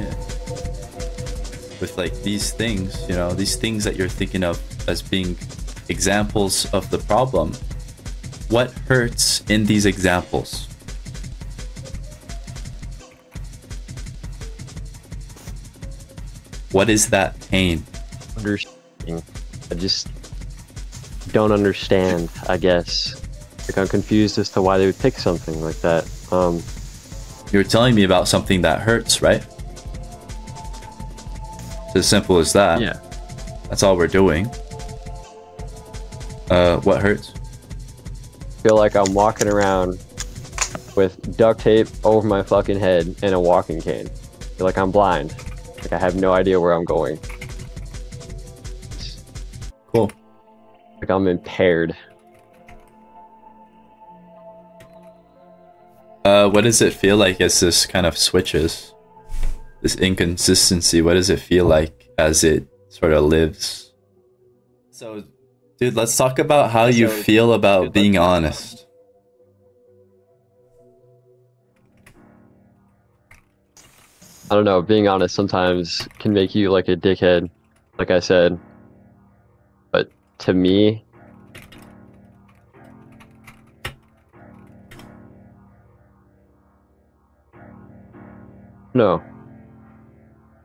Yeah. With like these things, you know, these things that you're thinking of as being examples of the problem, what hurts in these examples? What is that pain? Understanding. I just don't understand, I guess. Like, I'm confused as to why they would pick something like that. You're telling me about something that hurts, right? It's as simple as that. Yeah. That's all we're doing. What hurts? I feel like I'm walking around with duct tape over my fucking head and a walking cane. I feel like I'm blind. Like I have no idea where I'm going. Cool. Like I'm impaired. What does it feel like as this kind of switches? This inconsistency, what does it feel like as it sort of lives? So, dude, let's talk about how you feel about being honest. I don't know, being honest sometimes can make you like a dickhead, like I said. But to me, no.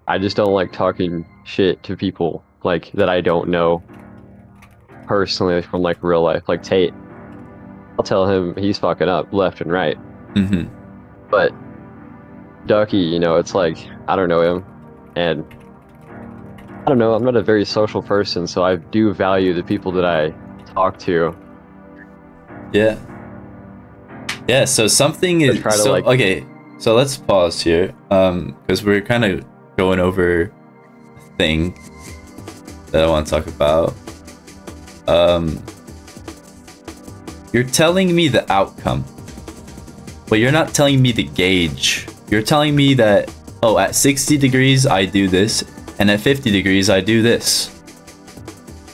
I just don't like talking shit to people like that I don't know personally from like real life. Like Tate, I'll tell him he's fucking up left and right. Mm-hmm. But Ducky, you know, it's like I don't know him, and I don't know. I'm not a very social person, so I do value the people that I talk to. Yeah. Yeah. So something is so, like, okay. So let's pause here, because we're kind of going over a thing that I want to talk about. You're telling me the outcome, but you're not telling me the gauge. You're telling me that, oh, at 60 degrees I do this, and at 50 degrees I do this.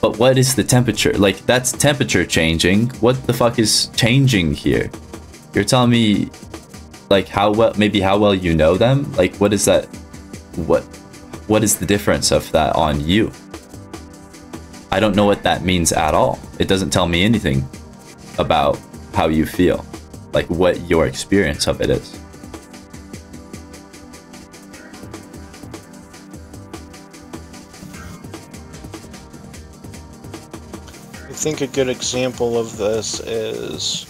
But what is the temperature? Like, that's temperature changing. What the fuck is changing here? You're telling me, like, how well, maybe how well you know them? Like, what is that? What is the difference of that on you? I don't know what that means at all. It doesn't tell me anything about how you feel, like what your experience of it is. I think a good example of this is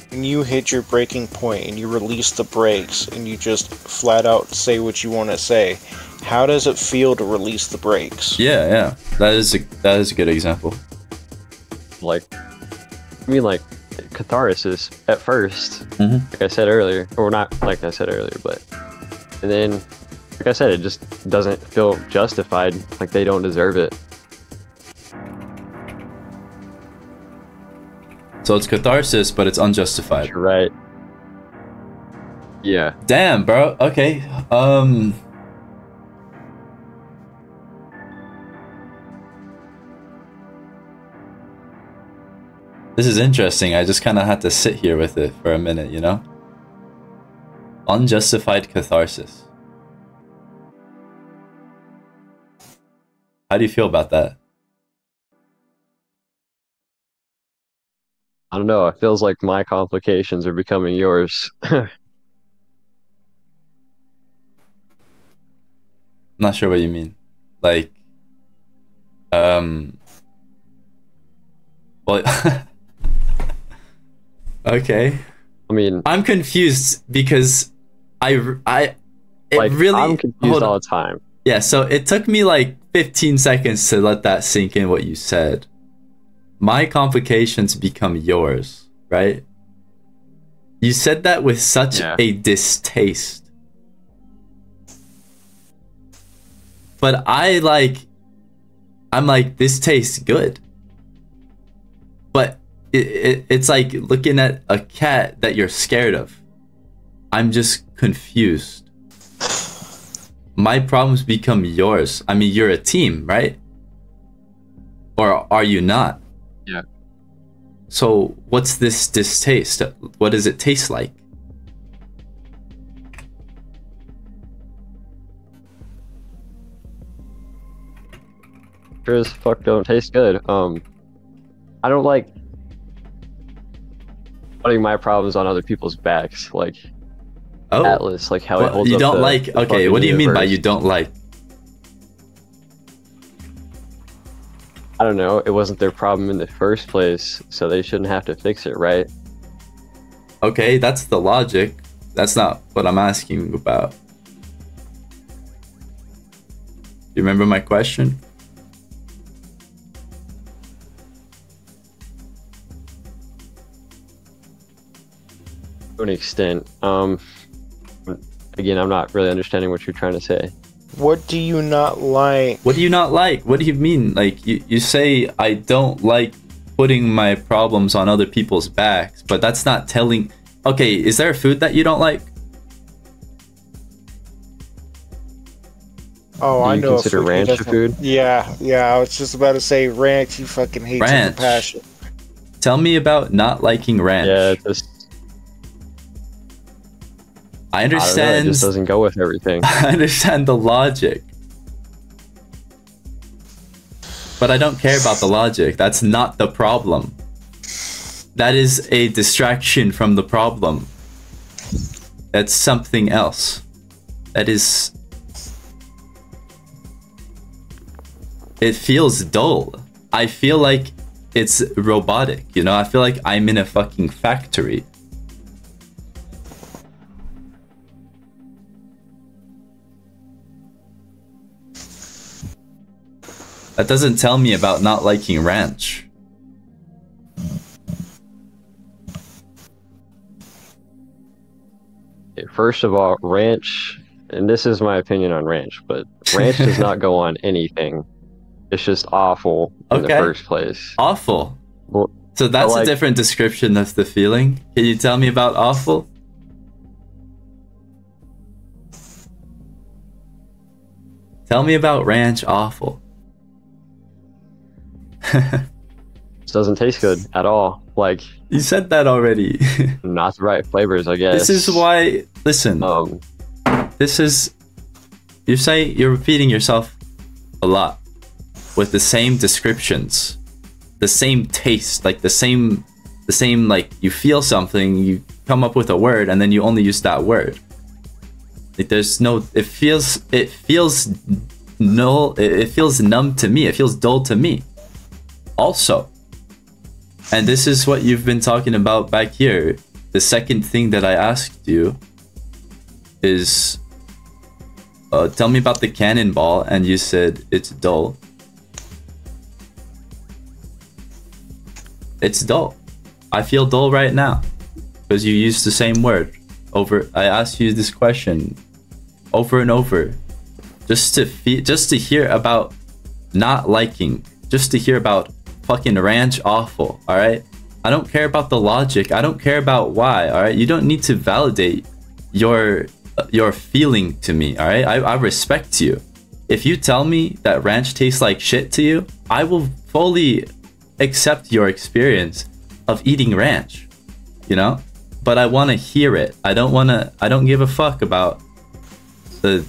when you hit your breaking point and you release the brakes and you just flat out say what you want to say. How does it feel to release the brakes? Yeah, that is a good example. Like, I mean, like catharsis at first, Mm-hmm. like I said earlier, or not like I said earlier, but and then, like I said, it just doesn't feel justified. Like they don't deserve it. So it's catharsis, but it's unjustified. You're right. Yeah. Damn, bro. Okay. This is interesting. I just kind of had to sit here with it for a minute, you know? Unjustified catharsis. How do you feel about that? I don't know. It feels like my complications are becoming yours. I'm not sure what you mean. Like, well, okay. I mean, I'm confused because it like, really, I'm confused all the time. Yeah, so it took me like 15 seconds to let that sink in what you said. My complications become yours, right? You said that with such a distaste. But I'm like, this tastes good. But it's like looking at a cat that you're scared of. I'm just confused. My problems become yours. I mean, you're a team, right? Or are you not? Yeah. So what's this distaste? What does it taste like? sure as fuck don't taste good. I don't like putting my problems on other people's backs, like Atlas, like how it holds you up don't like. the Okay, what do you mean by universe. you don't like? I don't know. It wasn't their problem in the first place, so they shouldn't have to fix it, right? Okay, that's the logic. That's not what I'm asking about. You remember my question? To an extent. Again, I'm not really understanding what you're trying to say. What do you not like? What do you not like? What do you mean? Like, you say I don't like putting my problems on other people's backs, but that's not telling... Okay, is there a food that you don't like? Oh, Do I you know. consider ranch a food? Yeah, I was just about to say ranch. You fucking hate Ranch. the passion. Tell me about not liking ranch. Yeah, it just, I I don't know, it understand. just doesn't go with everything. I understand the logic. But I don't care about the logic. That's not the problem. That is a distraction from the problem. That's something else. That is... It feels dull. I feel like it's robotic, you know? I feel like I'm in a fucking factory. That doesn't tell me about not liking ranch. First of all, ranch, and this is my opinion on ranch, but ranch does not go on anything. It's just awful in the first place. Awful. Well, So that's like, a different description of the feeling. Can you tell me about awful? Tell me about ranch awful. it doesn't taste good at all. Like, You said that already. not the right flavors, I guess. This is why... Listen. This is... You're repeating yourself a lot. With the same descriptions. The same taste. Like, the same... like, you feel something, you come up with a word, and then you only use that word. Like, there's no... It feels null. It feels numb to me. It feels dull to me. Also. And this is what you've been talking about back here. The second thing that I asked you is... tell me about the cannonball, and you said it's dull. It's dull. I feel dull right now. Because you used the same word. I asked you this question over and over. Just to hear about not liking. Just to hear about fucking ranch awful, alright? I don't care about the logic. I don't care about why, alright? You don't need to validate your feeling to me, alright? I respect you. If you tell me that ranch tastes like shit to you, I will fully accept your experience of eating ranch, you know? But I want to hear it. I don't give a fuck about the,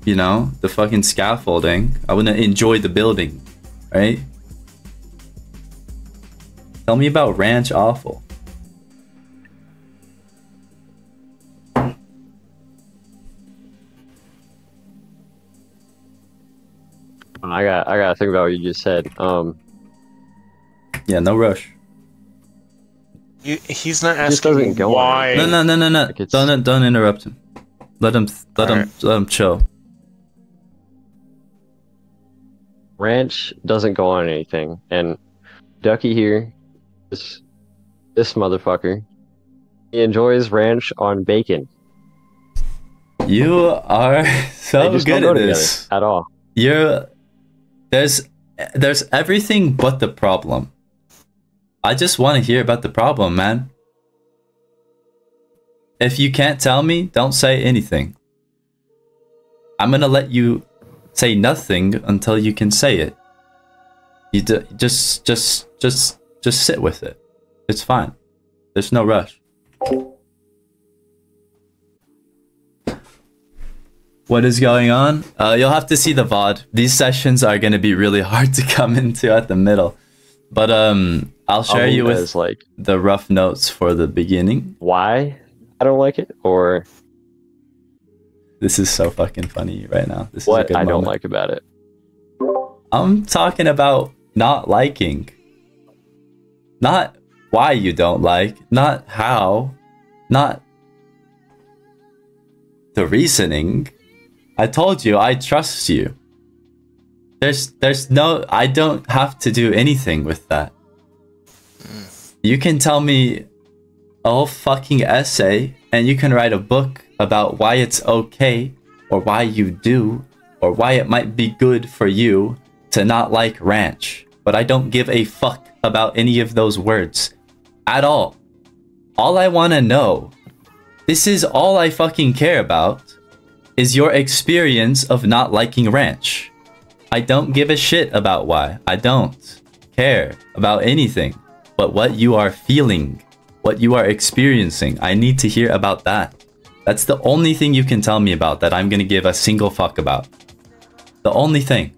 you know, the fucking scaffolding. I want to enjoy the building, right? Tell me about ranch awful. I gotta think about what you just said. Yeah, no rush. He's not just asking doesn't go why. on. No. Like Don't interrupt him. Let him chill. Ranch doesn't go on anything, and Ducky here, this motherfucker, he enjoys ranch on bacon. You are so They just good don't at go this. together at all. There's everything but the problem. I just want to hear about the problem, man. If you can't tell me, don't say anything. I'm gonna let you say nothing until you can say it. You just sit with it. It's fine. There's no rush. What is going on? You'll have to see the VOD. These sessions are going to be really hard to come into at the middle. But I'll share you with like the rough notes for the beginning. Why I don't like it, or this is so fucking funny right now. This what is a good I don't moment. like about it. I'm talking about not liking. Not why you don't like, not how, not the reasoning. I told you I trust you. There's no, I don't have to do anything with that. You can tell me a whole fucking essay and you can write a book about why it's okay or why you do or why it might be good for you to not like ranch. But I don't give a fuck about any of those words at all. All I want to know, this is all I fucking care about, is your experience of not liking ranch. I don't give a shit about why. I don't care about anything but what you are feeling, what you are experiencing. I need to hear about that. That's the only thing you can tell me about that I'm gonna give a single fuck about. The only thing.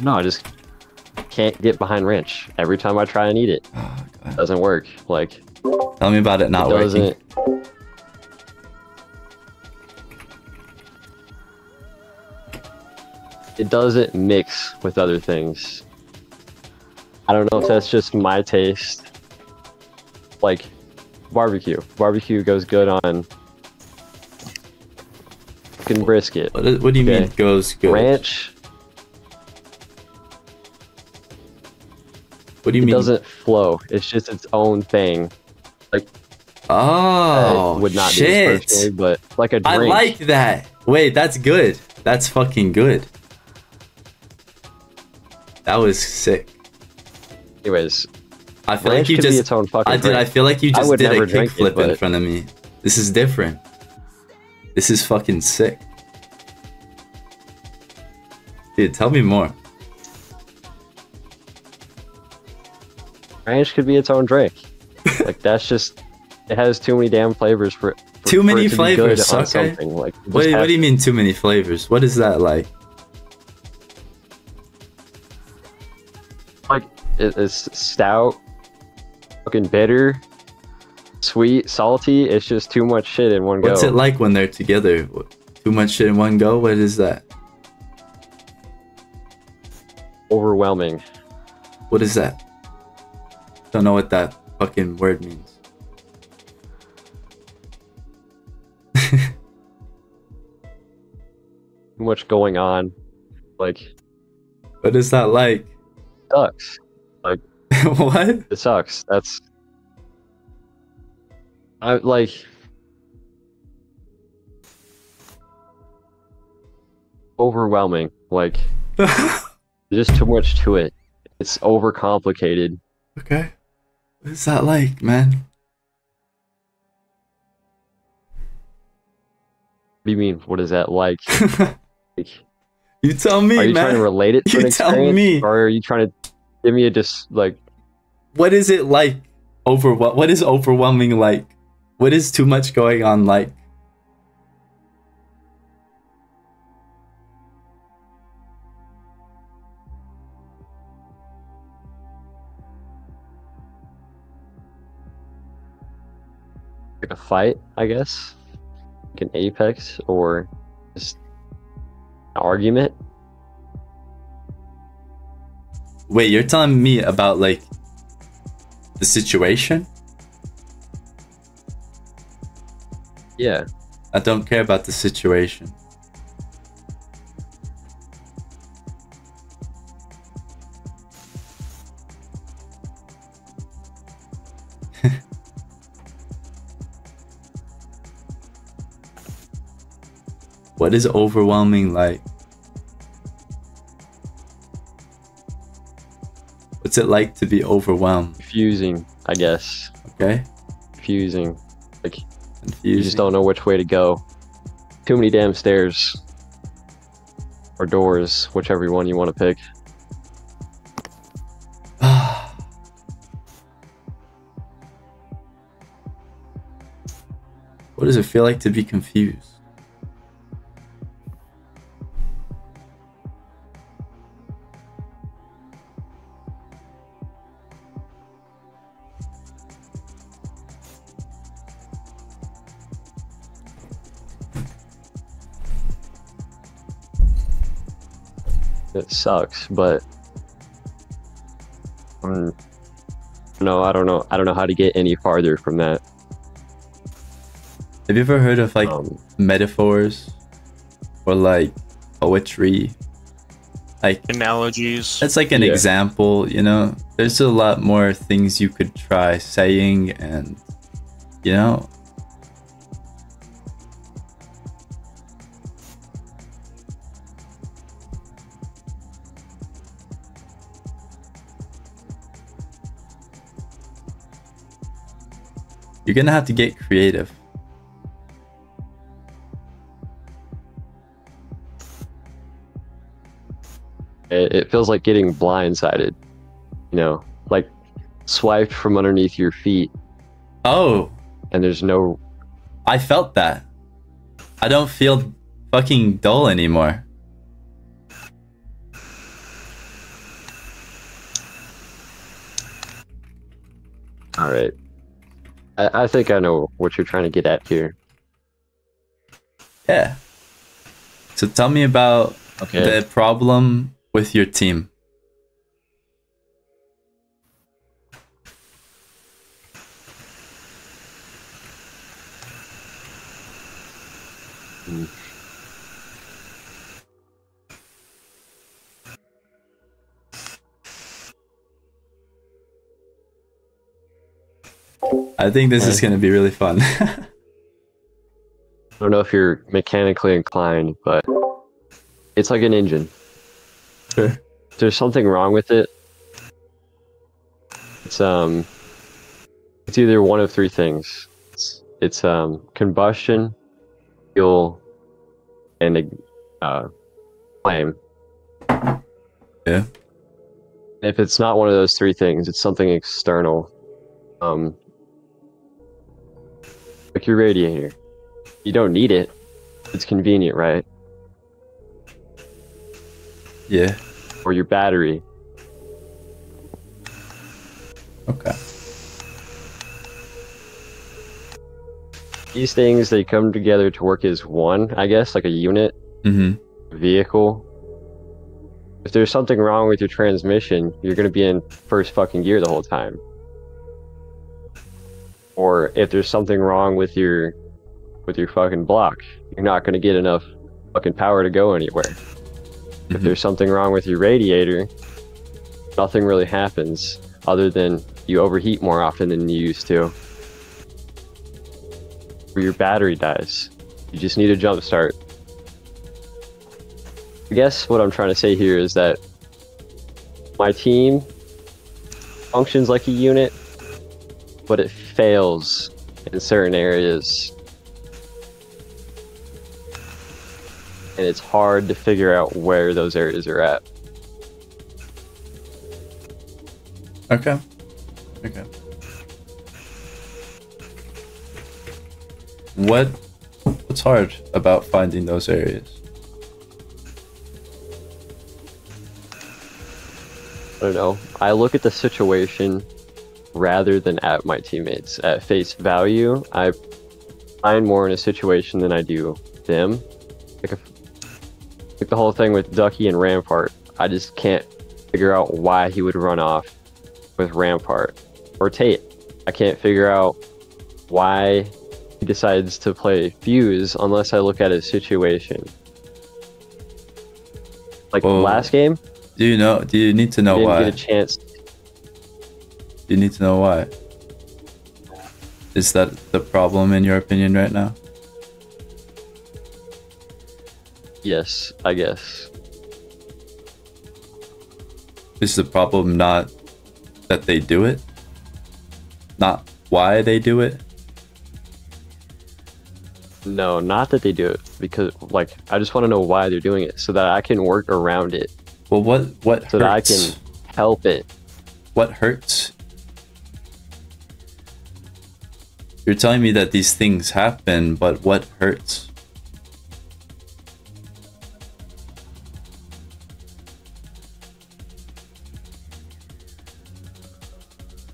No, I just can't get behind ranch. Every time I try and eat it, it doesn't work. Like, tell me about it not working. It doesn't mix with other things. I don't know if that's just my taste. Like, barbecue. Barbecue goes good on fucking brisket. What do you mean goes good? Ranch. What do you mean? It doesn't flow. It's just its own thing. Like, oh, would not shit. do this personally, but like a drink. I like that. Wait, that's good. That's fucking good. That was sick. Anyways, I feel like you just. Its own fucking drink. I feel like you just did a kickflip in but... front of me. This is different. This is fucking sick. Dude, tell me more. Ranch could be its own drink. Like, that's just, it has too many damn flavors for too many it to be good flavors. on Okay. something. Like, what do you mean too many flavors? What is that like? Like, it's stout, fucking bitter, sweet, salty. It's just too much shit in one go. What's it like when they're together? Too much shit in one go? What is that? Overwhelming. What is that? Don't know what that fucking word means. Too much going on. Like, what is that like? Sucks. Like, what? It sucks. That's, I like, overwhelming. Like, there's just too much to it. It's overcomplicated. Okay. What is that like, man? What do you mean? What is that like? Like, you tell me, man. Are you trying to relate it to an tell experience? Me. Or are you trying to give me a just, like... What is it like? What is overwhelming like? What is too much going on like? Like a fight, I guess? Like an apex, or just an argument? Wait, you're telling me about, like, the situation? Yeah. I don't care about the situation. What is overwhelming like? What's it like to be overwhelmed? Confusing, I guess. Okay. Confusing. Like, Confusing. you just don't know which way to go. Too many damn stairs. or doors, whichever one you want to pick. What does it feel like to be confused? It sucks, but no, I don't know. I don't know how to get any farther from that. Have you ever heard of like metaphors or like poetry? Like Analogies. that's like an example, you know? There's a lot more things you could try saying, and you know, you're gonna have to get creative. It feels like getting blindsided, you know, like swiped from underneath your feet. Oh, and there's no... I felt that. I don't feel fucking dull anymore. All right. I think I know what you're trying to get at here. Yeah. So tell me about the problem with your team. I think this is going to be really fun. I don't know if you're mechanically inclined, but it's like an engine. Sure. If there's something wrong with it, it's either one of three things. It's combustion, fuel, and flame. Yeah. If it's not one of those three things, it's something external. Like your radiator. You don't need it. It's convenient, right? Yeah. Or your battery. Okay. These things, they come together to work as one, I guess, like a unit. Vehicle. If there's something wrong with your transmission, you're going to be in first fucking gear the whole time. Or if there's something wrong with your fucking block, you're not going to get enough fucking power to go anywhere. If there's something wrong with your radiator, nothing really happens other than you overheat more often than you used to. Or your battery dies. You just need a jump start. I guess what I'm trying to say here is that my team functions like a unit, but it fails in certain areas. And it's hard to figure out where those areas are at. Okay. Okay. What's hard about finding those areas? I don't know. I look at the situation rather than at my teammates. At face value, I find more in a situation than I do them. Like the whole thing with Ducky and Rampart. I just can't figure out why he would run off with Rampart. Or Tate. I can't figure out why he decides to play Fuse unless I look at his situation. Like last game, do you need to know didn't why? Get a chance. You need to know why. Is that the problem in your opinion right now? Yes, I guess. Is the problem not that they do it? Not why they do it? No, not that they do it, because like I just want to know why they're doing it so that I can work around it. Well, what so hurts? that I can help it. What hurts? You're telling me that these things happen, but what hurts?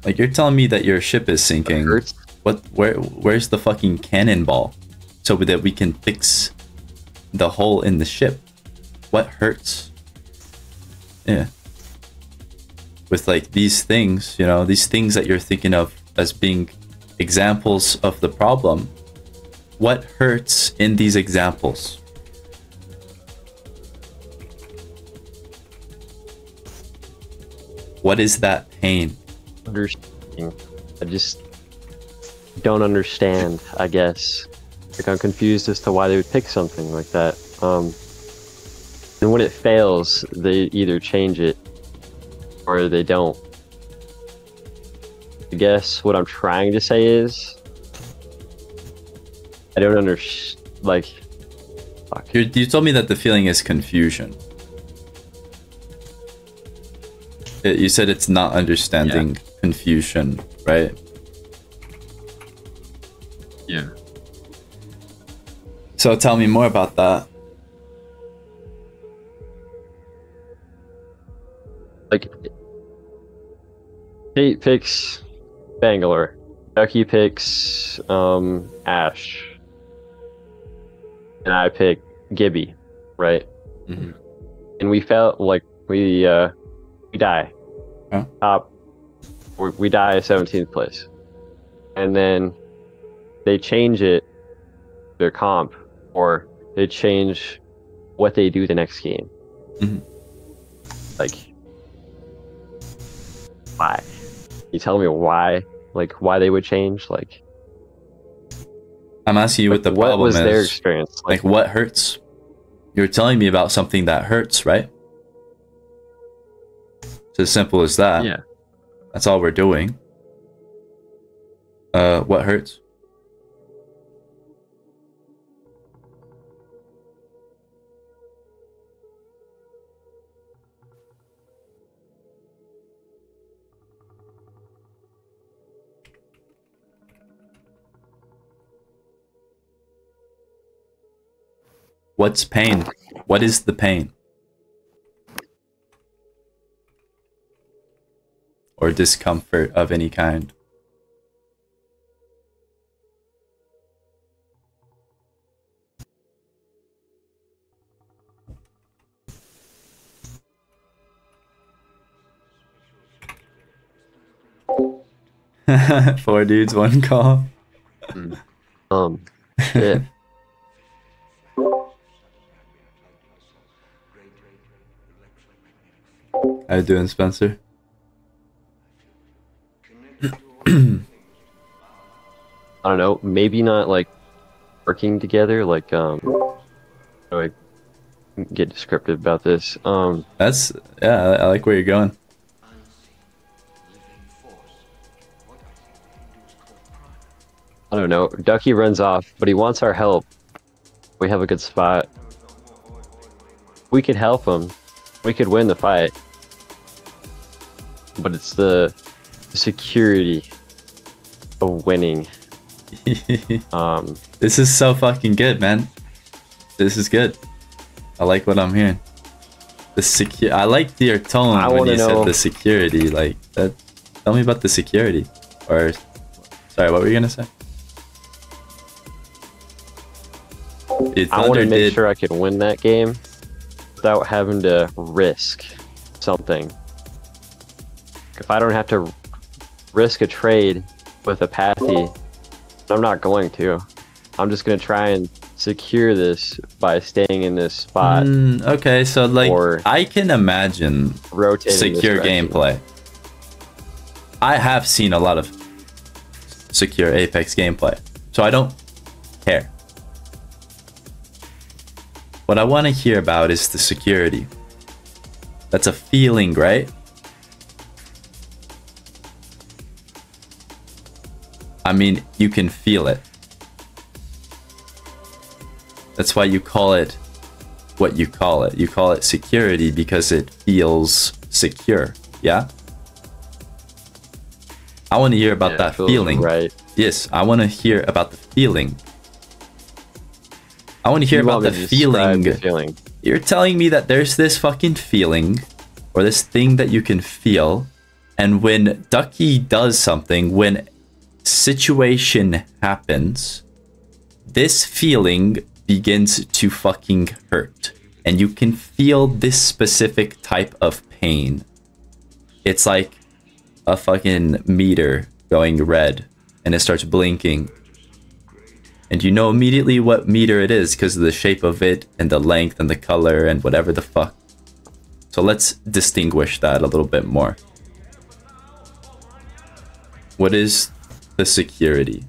Like, you're telling me that your ship is sinking. Where's the fucking cannonball so that we can fix the hole in the ship? What hurts? Yeah. With like these things, you know, these things that you're thinking of as being examples of the problem. What hurts in these examples? What is that pain? Understanding. I just don't understand, I guess. Like, I'm confused as to why they would pick something like that. And when it fails, they either change it or they don't. I guess what I'm trying to say is I don't understand. Like, fuck. You told me that the feeling is confusion. You said it's not understanding, yeah. Confusion, right? Yeah. So tell me more about that. Like, Kate picks Bangalore. Ducky picks Ash. And I pick Gibby, right? Mm-hmm. And we felt like we die. Huh? Top. We die 17th place. And then they change it, their comp, or they change what they do the next game. Mm-hmm. Like, why? Can you tell me why? Like, why they would change? Like, I'm asking you what the problem is. What was their experience? Like, what hurts? You're telling me about something that hurts, right? It's as simple as that. Yeah. That's all we're doing. What hurts? What's pain? What is the pain? Or discomfort of any kind? Four dudes, one call. Yeah. How you doing, Spencer? I don't know, maybe not like working together, like how do I get descriptive about this? That's, yeah, I like where you're going. I don't know, Ducky runs off, but he wants our help. We have a good spot. We could help him. We could win the fight. But it's the security of winning. This is so fucking good, man. This is good. I like what I'm hearing. I like your tone when you said the security. Like that. Tell me about the security. Or, sorry, what were you gonna say? I want to make sure I can win that game without having to risk something. If I don't have to risk a trade with a pathy, I'm not going to. I'm just going to try and secure this by staying in this spot. Okay, so like, I can imagine secure gameplay. I have seen a lot of secure Apex gameplay, so I don't care. What I want to hear about is the security. That's a feeling, right? I mean, you can feel it. That's why you call it what you call it. You call it security because it feels secure. Yeah? I want to hear about that feeling. Right. Yes, I want to hear about the feeling. I want to hear about the feeling. You're telling me that there's this fucking feeling or this thing that you can feel, and when Ducky does something, when situation happens, this feeling begins to fucking hurt, and you can feel this specific type of pain. It's like a fucking meter going red and it starts blinking, and you know immediately what meter it is because of the shape of it and the length and the color and whatever the fuck. So let's distinguish that a little bit more. What is the security?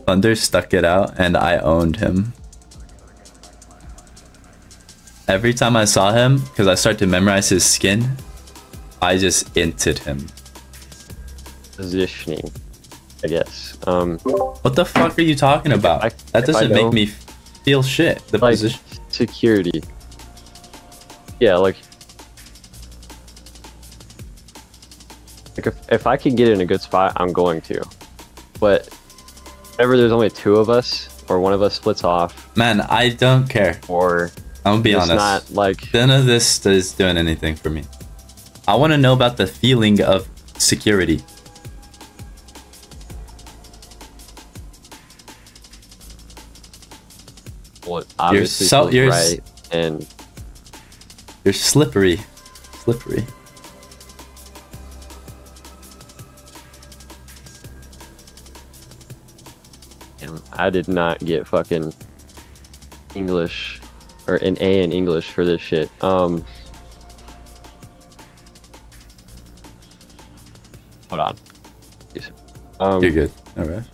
Thunder stuck it out and I owned him. Every time I saw him, because I started to memorize his skin, I just inted him. Positioning, I guess. What the fuck are you talking about? That doesn't make me feel shit. The like position. Security. Yeah, like if I can get in a good spot, I'm going to. But whenever there's only two of us, or one of us splits off. Man, I don't care. Or I'm gonna be honest. Not like none of this is doing anything for me. I want to know about the feeling of security. Well, obviously you're right, and you're slippery. And I did not get fucking English or an A in English for this shit. Hold on. You're good. All right.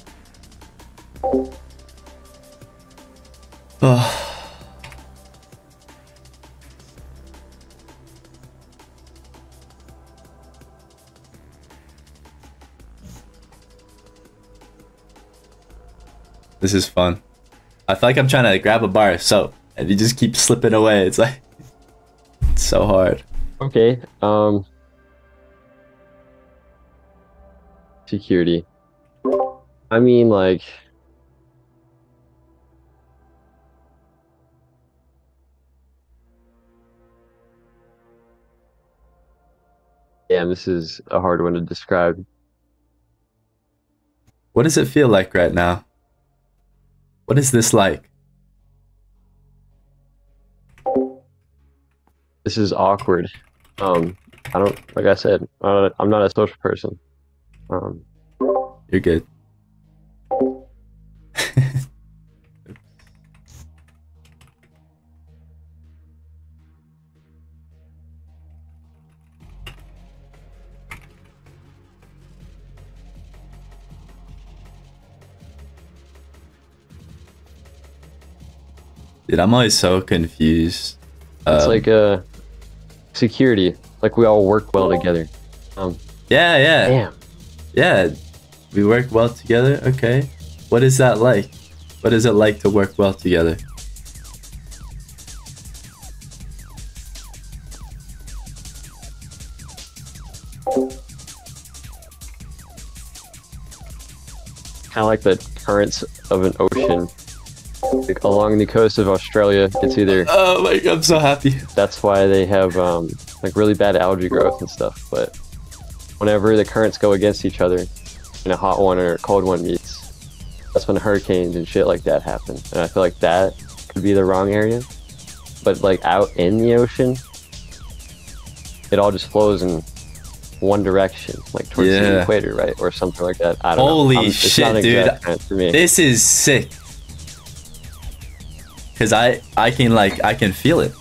Oh. This is fun. I feel like I'm trying to grab a bar of soap and you just keep slipping away. It's like, it's so hard. Okay. Security. I mean, like, damn, this is a hard one to describe. What does it feel like right now? What is this like? This is awkward. I don't, like I said, I'm not a social person. You're good. Dude, I'm always so confused. It's like security. Like we all work well together. Yeah. Damn. Yeah, we work well together. Okay. What is that like? What is it like to work well together? Kind of like the currents of an ocean. Like along the coast of Australia, it's either... Oh my god, I'm so happy. That's why they have like really bad algae growth and stuff, but whenever the currents go against each other and a hot one or a cold one meets, that's when hurricanes and shit like that happen. And I feel like that could be the wrong area. But like out in the ocean, it all just flows in one direction, like towards the equator, right? Or something like that. I don't know. Holy shit, dude. For me. This is sick. Cause I can feel it.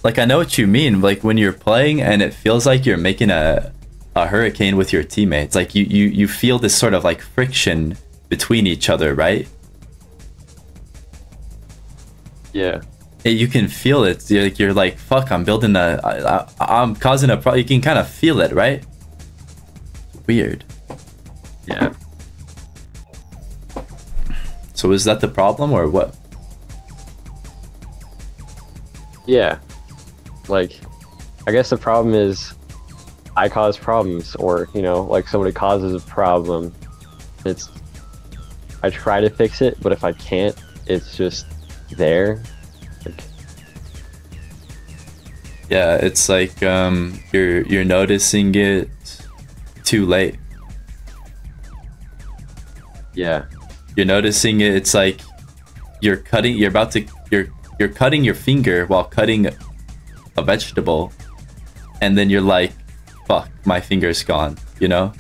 Like I know what you mean. Like when you're playing and it feels like you're making a hurricane with your teammates. Like you feel this sort of like friction between each other, right? Yeah. You can feel it. You're like, fuck, I'm building I'm causing a problem. You can kind of feel it, right? Weird. Yeah. So is that the problem or what? Yeah. Like, I guess the problem is I cause problems, or, you know, like somebody causes a problem. I try to fix it, but if I can't, it's just there. Like, Yeah, it's like you're noticing it too late. yeah. You're noticing it. It's like you're cutting. You're cutting your finger while cutting a vegetable, and then you're like, "Fuck, my finger's gone." You know?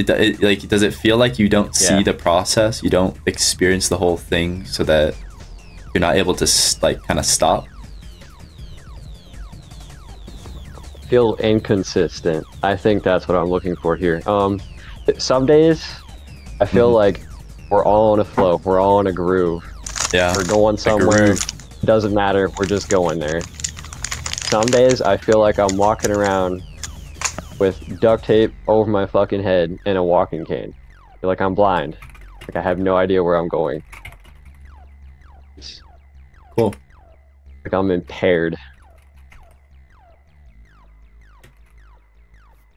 Like, does it feel like you don't see Yeah. the process? You don't experience the whole thing, so that you're not able to like kind of stop. Feel inconsistent. I think that's what I'm looking for here. Some days I feel like we're all in a flow. We're all in a groove. Yeah, We're going somewhere. Doesn't matter. We're just going there. Some days I feel like I'm walking around with duct tape over my fucking head and a walking cane. I feel like I'm blind. Like I have no idea where I'm going. It's Cool. like I'm impaired.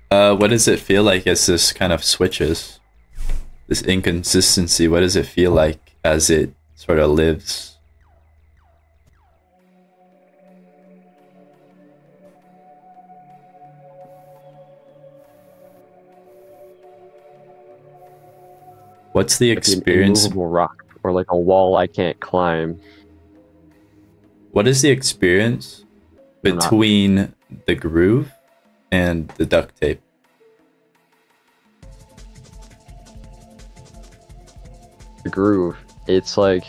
What does it feel like as this kind of switches? This inconsistency, what does it feel like as it sort of lives? What's the Like an experience? immovable rock or like a wall I can't climb. What is the experience I'm not- between the groove and the duct tape? The groove. It's like